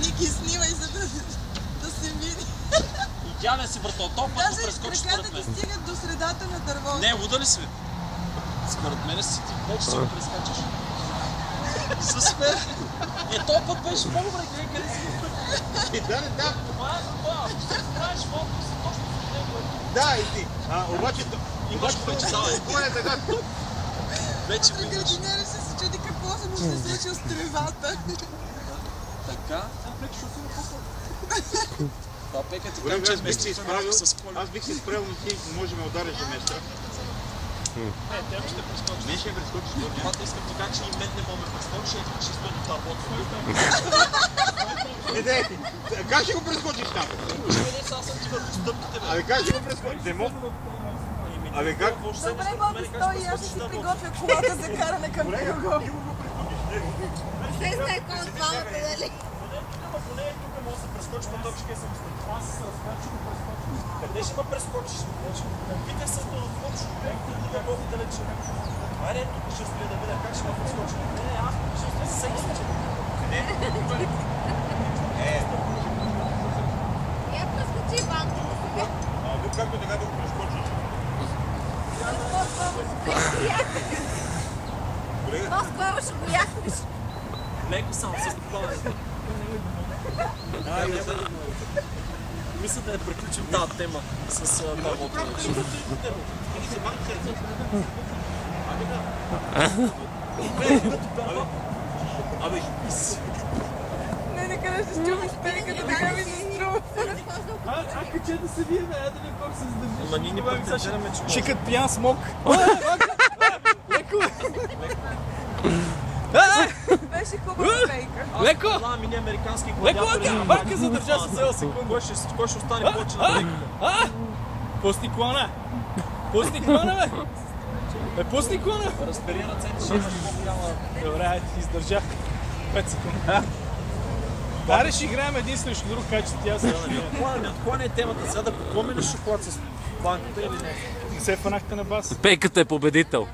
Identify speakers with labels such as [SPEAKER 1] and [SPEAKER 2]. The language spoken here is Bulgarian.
[SPEAKER 1] Ники, снимай, за да се види.
[SPEAKER 2] Идеален си, брато. Толкова път прескочи според мен.
[SPEAKER 1] Даже краката ти стигат до средата на дървото.
[SPEAKER 2] Не, луда ли си? Според мен си ти вече си го прескачаш. С мен. Този път беше по-добре, къде си го път.
[SPEAKER 3] Да.
[SPEAKER 2] Това е това. Знаеш, фокус е точно с него.
[SPEAKER 3] Да, и ти. Обаче...
[SPEAKER 2] Имаш го вече, давай.
[SPEAKER 3] Кой е така?
[SPEAKER 2] Вече виждаш.
[SPEAKER 1] Градинерът ще се чуди какво се му се случил с тревата.
[SPEAKER 2] Така. Това Пека ти казвам, че место изправил с коли.
[SPEAKER 3] Аз бих се изправил, но ти може ме удариш за места.
[SPEAKER 2] Не, те ще прескочиш.
[SPEAKER 3] Мен ще прескочиш.
[SPEAKER 2] Това да искам така, че и мен не мога да прескочи, ще стои до тази лодка.
[SPEAKER 3] Как ще го прескочиш там?
[SPEAKER 2] Аз съм ти върху стъпките, бе.
[SPEAKER 3] Абе, как ще го прескочиш? Не мога. Абе, как?
[SPEAKER 1] Добре, Боби, стой и аз ще си приготвя колата за каране към него.
[SPEAKER 4] Не знае кой от двамата, дали?
[SPEAKER 2] Поне тук може да се прескочи по точка и съм след това се разкачи го прескочи. Къде ще ме прескочиш? Питай се до точно да бъде далече. Айде, тук ще стоя да видя как ще ме прескочи. Не, аз ще стоя с всеки случай. Къде?
[SPEAKER 4] Я прескочи банката сега.
[SPEAKER 3] Виж както така да го прескочиш.
[SPEAKER 4] По-скоро ще го яхнеш.
[SPEAKER 2] Леко само, с спокойно. Мисля да я приключим тази тема с тази лодка. Абе,
[SPEAKER 1] Не, къде ще стюмиш пеликата, така ми се струва.
[SPEAKER 5] Каче да се вие, да не пак се задържиш.
[SPEAKER 2] ама ние не претензираме, че може.
[SPEAKER 5] Чекат пиян смок. Леко!
[SPEAKER 1] Беше хубава пейка.
[SPEAKER 5] Леко!
[SPEAKER 2] Това мини американски
[SPEAKER 5] Леко,
[SPEAKER 2] гладиатори.
[SPEAKER 5] банка задържа се цяла секунда.
[SPEAKER 2] Кой ще остане повече на пейката?
[SPEAKER 5] Пусни клона! Пусни клона, бе! Бе, пусни клона!
[SPEAKER 2] Разпери ръцете, ще имаш по-голяма...
[SPEAKER 5] Добре, издържах 5 секунди. Аре, ще играем един срещу друг, как че тя се...
[SPEAKER 2] Не отклоняй темата, сега да покоминеш шоколад с банката или не?
[SPEAKER 5] Не се фанахте на бас.
[SPEAKER 6] Пейката е победител.